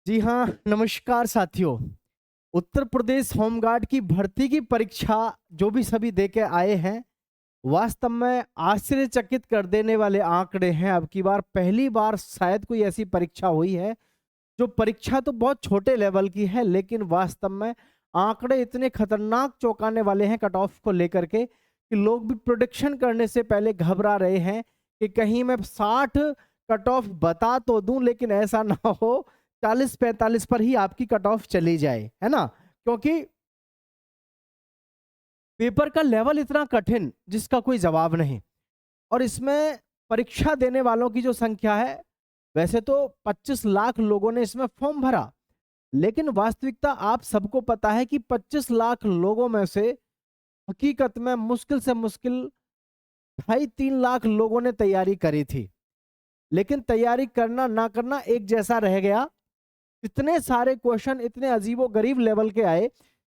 जी हाँ, नमस्कार साथियों। उत्तर प्रदेश होमगार्ड की भर्ती की परीक्षा जो भी सभी दे के आए हैं, वास्तव में आश्चर्यचकित कर देने वाले आंकड़े हैं। अब की बार पहली बार शायद कोई ऐसी परीक्षा हुई है, जो परीक्षा तो बहुत छोटे लेवल की है, लेकिन वास्तव में आंकड़े इतने खतरनाक चौंकाने वाले हैं कट ऑफ को लेकर के कि लोग भी प्रोडिक्शन करने से पहले घबरा रहे हैं कि कहीं मैं 60 कट ऑफ बता तो दूं, लेकिन ऐसा ना हो 40-45 पर ही आपकी कट ऑफ चली जाए, है ना। क्योंकि पेपर का लेवल इतना कठिन जिसका कोई जवाब नहीं, और इसमें परीक्षा देने वालों की जो संख्या है, वैसे तो 25 लाख लोगों ने इसमें फॉर्म भरा, लेकिन वास्तविकता आप सबको पता है कि 25 लाख लोगों में से हकीकत में मुश्किल से मुश्किल 2.5-3 लाख लोगों ने तैयारी करी थी। लेकिन तैयारी करना ना करना एक जैसा रह गया। इतने सारे क्वेश्चन इतने अजीबो गरीब लेवल के आए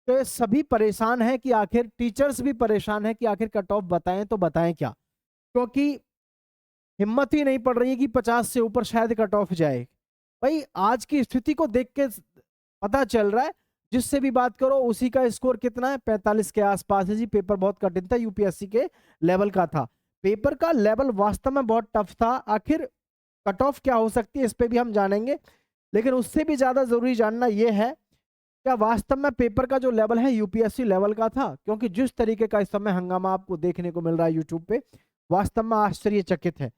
तो सभी परेशान हैं कि आखिर टीचर्स भी परेशान हैं कि आखिर कट ऑफ बताएं तो बताएं क्या, क्योंकि हिम्मत ही नहीं पड़ रही है कि 50 से ऊपर शायद कट ऑफ जाए। भाई आज की स्थिति को देख के पता चल रहा है, जिससे भी बात करो उसी का स्कोर कितना है, 45 के आसपास है जी। पेपर बहुत कठिन था, यूपीएससी के लेवल का था। पेपर का लेवल वास्तव में बहुत टफ था। आखिर कट ऑफ क्या हो सकती है इस पे भी हम जानेंगे, लेकिन उससे भी ज्यादा जरूरी जानना यह है क्या वास्तव में पेपर का जो लेवल है यूपीएससी लेवल का था, क्योंकि जिस तरीके का इस समय हंगामा आपको देखने को मिल रहा है यूट्यूब पे, वास्तव में आश्चर्यचकित है।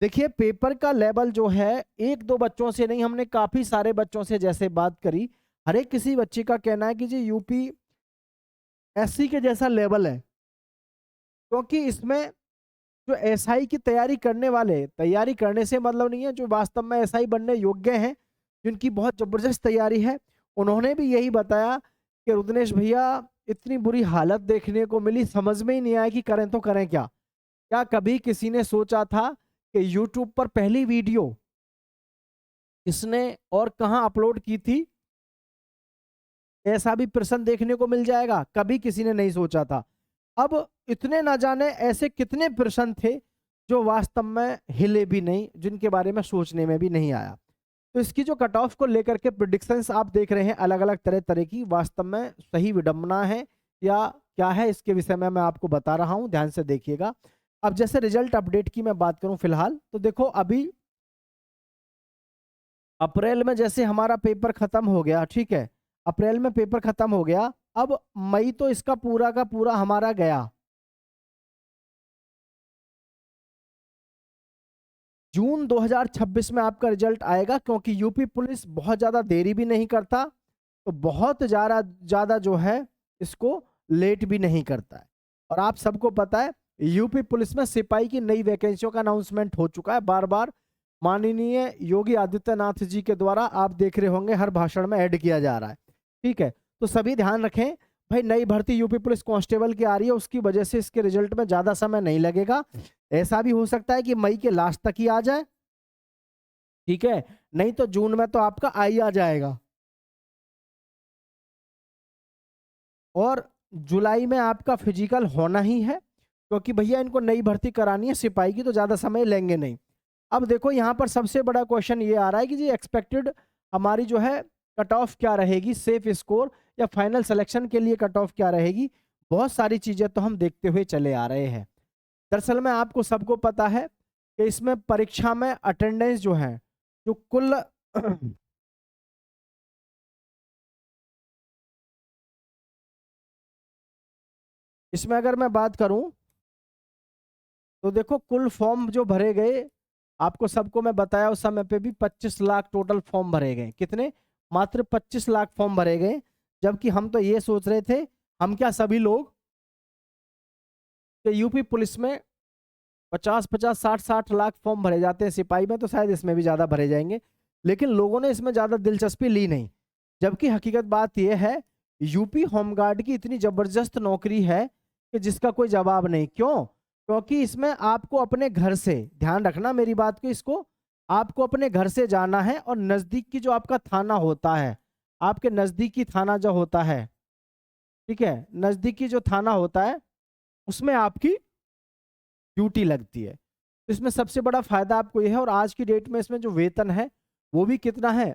देखिए पेपर का लेवल जो है, एक दो बच्चों से नहीं, हमने काफी सारे बच्चों से जैसे बात करी, हर एक किसी बच्चे का कहना है कि जी यूपी एससी के जैसा लेवल है। क्योंकि इसमें जो एसआई की तैयारी करने वाले, तैयारी करने से मतलब नहीं है, जो वास्तव में एसआई बनने योग्य हैं, जिनकी बहुत जबरदस्त तैयारी है, उन्होंने भी यही बताया कि रुद्रेश भैया इतनी बुरी हालत देखने को मिली, समझ में ही नहीं आया कि करें तो करें क्या। क्या कभी किसी ने सोचा था कि यूट्यूब पर पहली वीडियो किसने और कहां अपलोड की थी, ऐसा भी प्रश्न देखने को मिल जाएगा? कभी किसी ने नहीं सोचा था। अब इतने ना जाने ऐसे कितने प्रश्न थे जो वास्तव में हिले भी नहीं, जिनके बारे में सोचने में भी नहीं आया। तो इसकी जो कट ऑफ को लेकर के प्रिडिक्शंस आप देख रहे हैं अलग अलग तरह तरह की, वास्तव में सही विडंबना है या क्या है, इसके विषय में मैं आपको बता रहा हूं, ध्यान से देखिएगा। अब जैसे रिजल्ट अपडेट की मैं बात करूं फिलहाल, तो देखो अभी अप्रैल में जैसे हमारा पेपर खत्म हो गया, ठीक है, अप्रैल में पेपर खत्म हो गया। अब मई तो इसका पूरा का पूरा हमारा गया। जून 2026 में आपका रिजल्ट आएगा, क्योंकि यूपी पुलिस बहुत ज्यादा देरी भी नहीं करता, तो बहुत ज्यादा ज्यादा जो है इसको लेट भी नहीं करता है। और आप सबको पता है यूपी पुलिस में सिपाही की नई वैकेंसियों का अनाउंसमेंट हो चुका है, बार बार माननीय योगी आदित्यनाथ जी के द्वारा आप देख रहे होंगे हर भाषण में ऐड किया जा रहा है, ठीक है। तो सभी ध्यान रखें भाई, नई भर्ती यूपी पुलिस कांस्टेबल की आ रही है, उसकी वजह से इसके रिजल्ट में ज्यादा समय नहीं लगेगा। ऐसा भी हो सकता है कि मई के लास्ट तक ही आ जाए, ठीक है, नहीं तो जून में तो आपका आ ही आ जाएगा। और जुलाई में आपका फिजिकल होना ही है, क्योंकि भैया इनको नई भर्ती करानी है सिपाही की, तो ज्यादा समय लेंगे नहीं। अब देखो यहाँ पर सबसे बड़ा क्वेश्चन ये आ रहा है कि जी एक्सपेक्टेड हमारी जो है कट ऑफ क्या रहेगी, सेफ स्कोर या फाइनल सिलेक्शन के लिए कट ऑफ क्या रहेगी। बहुत सारी चीजें तो हम देखते हुए चले आ रहे हैं। दरअसल में आपको सबको पता है कि इसमें परीक्षा में अटेंडेंस जो है, जो कुल इसमें अगर मैं बात करूं तो देखो कुल फॉर्म जो भरे गए, आपको सबको मैं बताया उस समय पे भी 25 लाख टोटल फॉर्म भरे गए। कितने? मात्र 25 लाख फॉर्म भरे गए। जबकि हम तो ये सोच रहे थे, हम क्या सभी लोग, कि यूपी पुलिस में 50-50 60-60 लाख फॉर्म भरे जाते हैं, सिपाही में तो शायद इसमें भी ज्यादा भरे जाएंगे, लेकिन लोगों ने इसमें ज्यादा दिलचस्पी ली नहीं। जबकि हकीकत बात यह है यूपी होमगार्ड की इतनी जबरदस्त नौकरी है कि जिसका कोई जवाब नहीं। क्यों? क्योंकि इसमें आपको अपने घर से, ध्यान रखना मेरी बात को, इसको आपको अपने घर से जाना है, और नजदीक की जो आपका थाना होता है, आपके नजदीकी थाना जो होता है, ठीक है, नजदीकी जो थाना होता है उसमें आपकी ड्यूटी लगती है। तो इसमें सबसे बड़ा फायदा आपको यह है, और आज की डेट में इसमें जो वेतन है वो भी कितना है,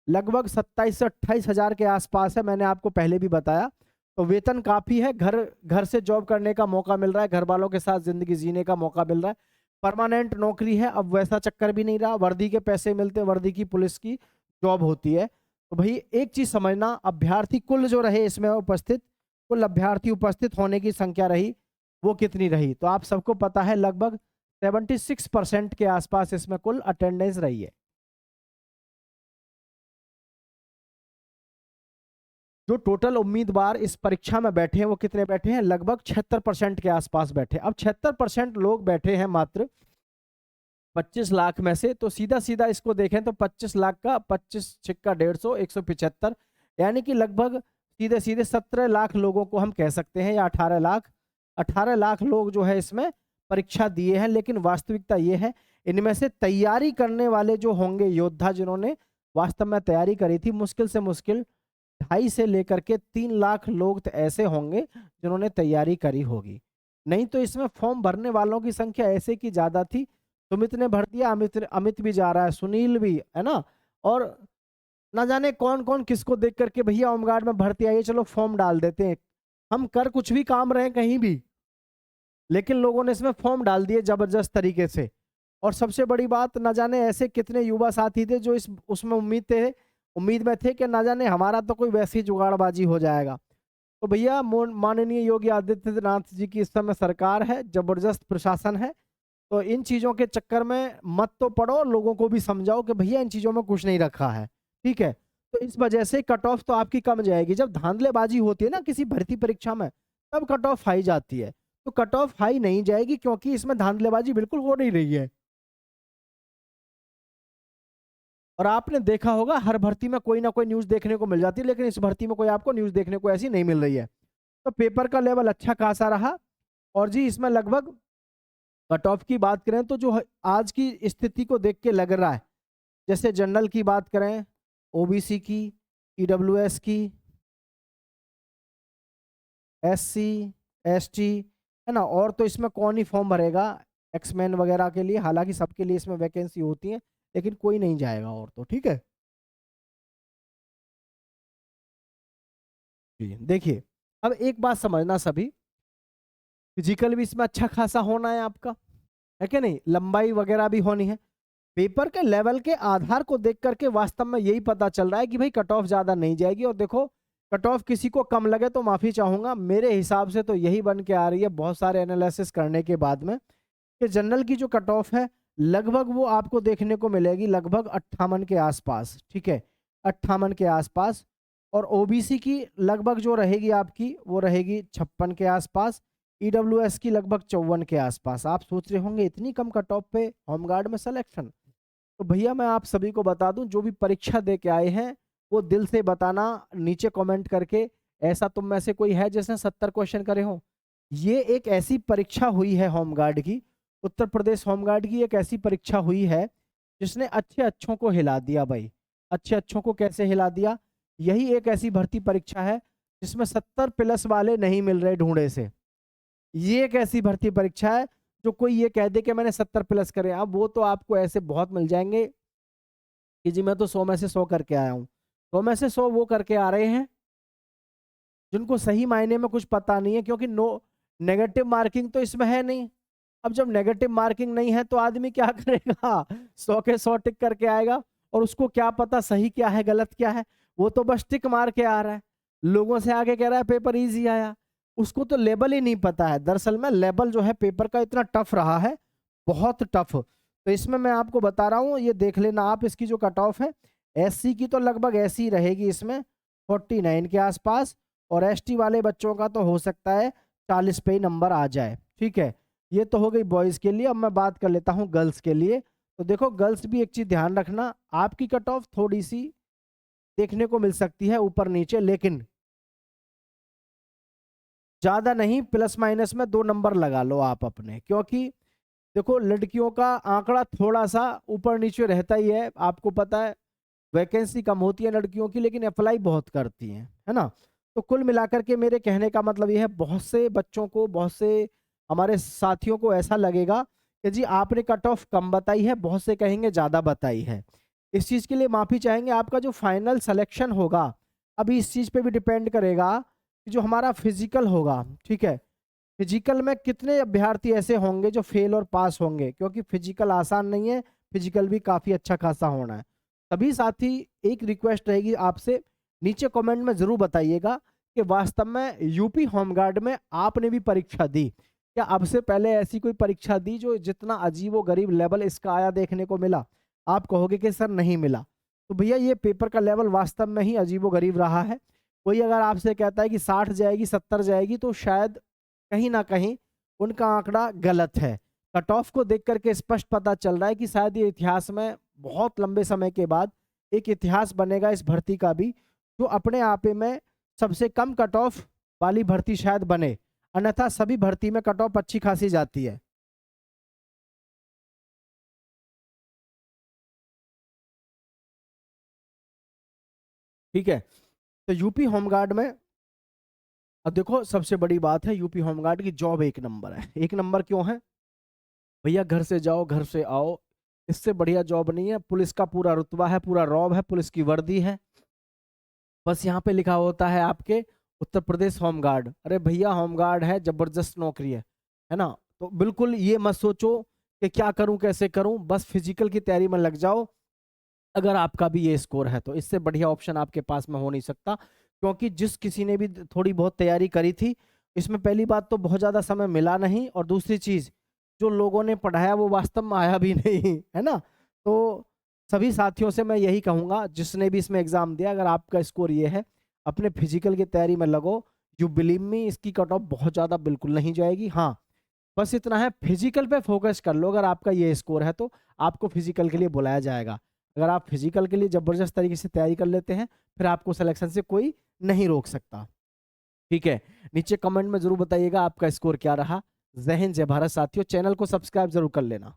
लगभग 27 से 28 हजार के आसपास है, मैंने आपको पहले भी बताया। तो वेतन काफी है, घर से जॉब करने का मौका मिल रहा है, घर वालों के साथ जिंदगी जीने का मौका मिल रहा है, परमानेंट नौकरी है, अब वैसा चक्कर भी नहीं रहा, वर्दी के पैसे मिलते, वर्दी की पुलिस की जॉब होती है। तो भाई एक चीज समझना, अभ्यर्थी कुल जो रहे इसमें उपस्थित, कुल अभ्यर्थी उपस्थित होने की संख्या रही वो कितनी रही, तो आप सबको पता है लगभग 76% के आसपास इसमें कुल अटेंडेंस रही है। जो टोटल उम्मीदवार इस परीक्षा में बैठे हैं वो कितने बैठे हैं, लगभग 76% के आसपास बैठे। अब 76% लोग बैठे हैं मात्र 25 लाख में से, तो सीधा सीधा इसको देखें तो 25 लाख का 25 छिक्का 150, 175, यानी कि लगभग सीधे सीधे 17 लाख लोगों को हम कह सकते हैं, या 18 लाख लोग जो है इसमें परीक्षा दिए हैं। लेकिन वास्तविकता ये है, इनमें से तैयारी करने वाले जो होंगे योद्धा, जिन्होंने वास्तव में तैयारी करी थी, मुश्किल से मुश्किल 2.5 से लेकर के 3 लाख लोग तो ऐसे होंगे जिन्होंने तैयारी करी होगी। नहीं तो इसमें फॉर्म भरने वालों की संख्या ऐसे की ज्यादा थी। सुमित ने भर दिया, अमित भी जा रहा है, सुनील भी है ना, और ना जाने कौन कौन किसको देख करके भैया होमगार्ड में भर्ती आई है, चलो फॉर्म डाल देते हैं। हम कर कुछ भी काम रहे कहीं भी, लेकिन लोगों ने इसमें फॉर्म डाल दिए जबरदस्त तरीके से। और सबसे बड़ी बात, ना जाने ऐसे कितने युवा साथी थे जो उसमें उम्मीद में थे कि ना जाने हमारा तो कोई वैसी जुगाड़बाजी हो जाएगा। तो भैया माननीय योगी आदित्यनाथ जी की इस समय सरकार है, जबरदस्त प्रशासन है, तो इन चीजों के चक्कर में मत तो पड़ो, लोगों को भी समझाओ कि भैया इन चीजों में कुछ नहीं रखा है, ठीक है। तो इस वजह से कट ऑफ तो आपकी कम जाएगी। जब धांधलेबाजी होती है ना किसी भर्ती परीक्षा में, तब कट ऑफ हाई जाती है, तो कट ऑफ हाई नहीं जाएगी क्योंकि इसमें धांधलेबाजी बिल्कुल हो नहीं रही है। और आपने देखा होगा हर भर्ती में कोई ना कोई न्यूज देखने को मिल जाती है, लेकिन इस भर्ती में कोई आपको न्यूज देखने को ऐसी नहीं मिल रही है। तो पेपर का लेवल अच्छा खासा रहा। और जी इसमें लगभग कट ऑफ की बात करें तो जो आज की स्थिति को देख के लग रहा है, जैसे जनरल की बात करें, ओबीसी की, ईडब्ल्यूएस की, एससी, एसटी, है ना, और तो इसमें कौन ही फॉर्म भरेगा एक्समैन वगैरह के लिए, हालांकि सबके लिए इसमें वैकेंसी होती है, लेकिन कोई नहीं जाएगा और तो, ठीक है जी। देखिए अब एक बात समझना सभी, फिजिकल भी इसमें अच्छा खासा होना है आपका, है कि नहीं, लंबाई वगैरह भी होनी है। पेपर के लेवल के आधार को देख करके वास्तव में यही पता चल रहा है कि भाई कट ऑफ ज्यादा नहीं जाएगी। और देखो कट ऑफ किसी को कम लगे तो माफी चाहूंगा, मेरे हिसाब से तो यही बन के आ रही है बहुत सारे एनालिसिस करने के बाद में, कि जनरल की जो कट ऑफ है लगभग वो आपको देखने को मिलेगी लगभग 58 के आसपास, ठीक है, 58 के आसपास। और ओबीसी की लगभग जो रहेगी आपकी वो रहेगी 56 के आसपास, ईडब्ल्यूएस की लगभग 54 के आसपास। आप सोच रहे होंगे इतनी कम कट ऑफ पे होमगार्ड में सिलेक्शन, तो भैया मैं आप सभी को बता दूं, जो भी परीक्षा दे के आए हैं वो दिल से बताना नीचे कमेंट करके, ऐसा तुम में से कोई है जिसने 70 क्वेश्चन करे हो। ये एक ऐसी परीक्षा हुई है होमगार्ड की, उत्तर प्रदेश होमगार्ड की एक ऐसी परीक्षा हुई है जिसने अच्छे अच्छों को हिला दिया भाई। अच्छे अच्छों को कैसे हिला दिया, यही एक ऐसी भर्ती परीक्षा है जिसमें 70 प्लस वाले नहीं मिल रहे ढूंढे से। ये एक ऐसी भर्ती परीक्षा है जो कोई ये कह दे कि मैंने 70 प्लस करे, अब वो तो आपको ऐसे बहुत मिल जाएंगे कि जी मैं तो 100 में से 100 करके आया हूँ। 100 में से 100 वो करके आ रहे हैं जिनको सही मायने में कुछ पता नहीं है, क्योंकि नेगेटिव मार्किंग तो इसमें है नहीं। अब जब नेगेटिव मार्किंग नहीं है तो आदमी क्या करेगा, 100 के 100 टिक करके आएगा, और उसको क्या पता सही क्या है गलत क्या है, वो तो बस टिक मार के आ रहा है, लोगों से आगे कह रहा है पेपर इजी आया, उसको तो लेवल ही नहीं पता है। दरअसल में लेवल जो है पेपर का इतना टफ रहा है, बहुत टफ। तो इसमें मैं आपको बता रहा हूँ, ये देख लेना आप, इसकी जो कट ऑफ है एससी की तो लगभग ऐसी रहेगी इसमें 49 के आसपास, और एसटी वाले बच्चों का तो हो सकता है 40 पे ही नंबर आ जाए, ठीक है। ये तो हो गई बॉयज के लिए। अब मैं बात कर लेता हूँ गर्ल्स के लिए। तो देखो गर्ल्स भी एक चीज ध्यान रखना, आपकी कट ऑफ थोड़ी सी देखने को मिल सकती है ऊपर नीचे, लेकिन ज्यादा नहीं, प्लस माइनस में 2 नंबर लगा लो आप अपने, क्योंकि देखो लड़कियों का आंकड़ा थोड़ा सा ऊपर नीचे रहता ही है, आपको पता है वैकेंसी कम होती है लड़कियों की लेकिन अप्लाई बहुत करती हैं, है ना। तो कुल मिलाकर के मेरे कहने का मतलब ये है, बहुत से बच्चों को, बहुत से हमारे साथियों को ऐसा लगेगा कि जी आपने कट ऑफ कम बताई है, बहुत से कहेंगे ज्यादा बताई है। इस चीज़ के लिए माफ़ी चाहेंगे। आपका जो फाइनल सिलेक्शन होगा, अभी इस चीज़ पे भी डिपेंड करेगा कि जो हमारा फिजिकल होगा, ठीक है, फिजिकल में कितने अभ्यर्थी ऐसे होंगे जो फेल और पास होंगे, क्योंकि फिजिकल आसान नहीं है, फिजिकल भी काफ़ी अच्छा खासा होना है। सभी साथी, एक रिक्वेस्ट रहेगी आपसे, नीचे कमेंट में ज़रूर बताइएगा कि वास्तव में यूपी होमगार्ड में आपने भी परीक्षा दी क्या? अब से पहले ऐसी कोई परीक्षा दी जो जितना अजीबो-गरीब लेवल इसका आया देखने को मिला? आप कहोगे कि सर नहीं मिला। तो भैया ये पेपर का लेवल वास्तव में ही अजीबो-गरीब रहा है। कोई अगर आपसे कहता है कि 60 जाएगी, 70 जाएगी, तो शायद कहीं न कहीं उनका आंकड़ा गलत है। कट ऑफ को देख कर के स्पष्ट पता चल रहा है कि शायद ये इतिहास में बहुत लंबे समय के बाद एक इतिहास बनेगा इस भर्ती का भी, जो अपने आप में सबसे कम कट ऑफ वाली भर्ती शायद बने। अन्यथा सभी भर्ती में कट ऑफ अच्छी खासी जाती है। ठीक है? तो यूपी होमगार्ड में अब देखो, सबसे बड़ी बात है यूपी होमगार्ड की जॉब एक नंबर है। एक नंबर क्यों है? भैया घर से जाओ, घर से आओ, इससे बढ़िया जॉब नहीं है। पुलिस का पूरा रुतबा है, पूरा रौब है, पुलिस की वर्दी है। बस यहाँ पे लिखा होता है आपके उत्तर प्रदेश होमगार्ड। अरे भैया होमगार्ड है, जबरदस्त नौकरी है ना? तो बिल्कुल ये मत सोचो कि क्या करूं कैसे करूं, बस फिजिकल की तैयारी में लग जाओ। अगर आपका भी ये स्कोर है तो इससे बढ़िया ऑप्शन आपके पास में हो नहीं सकता, क्योंकि जिस किसी ने भी थोड़ी बहुत तैयारी करी थी, इसमें पहली बात तो बहुत ज़्यादा समय मिला नहीं, और दूसरी चीज़, जो लोगों ने पढ़ाया वो वास्तव में आया भी नहीं, है ना? तो सभी साथियों से मैं यही कहूँगा, जिसने भी इसमें एग्ज़ाम दिया, अगर आपका स्कोर ये है, अपने फिजिकल की तैयारी में लगो। यू बिलीव मी, इसकी कट ऑफ बहुत ज़्यादा बिल्कुल नहीं जाएगी। हाँ, बस इतना है, फिजिकल पे फोकस कर लो। अगर आपका ये स्कोर है तो आपको फिजिकल के लिए बुलाया जाएगा। अगर आप फिजिकल के लिए जबरदस्त तरीके से तैयारी कर लेते हैं, फिर आपको सिलेक्शन से कोई नहीं रोक सकता। ठीक है? नीचे कमेंट में जरूर बताइएगा आपका स्कोर क्या रहा। जय हिंद, जय भारत साथियों। चैनल को सब्सक्राइब जरूर कर लेना।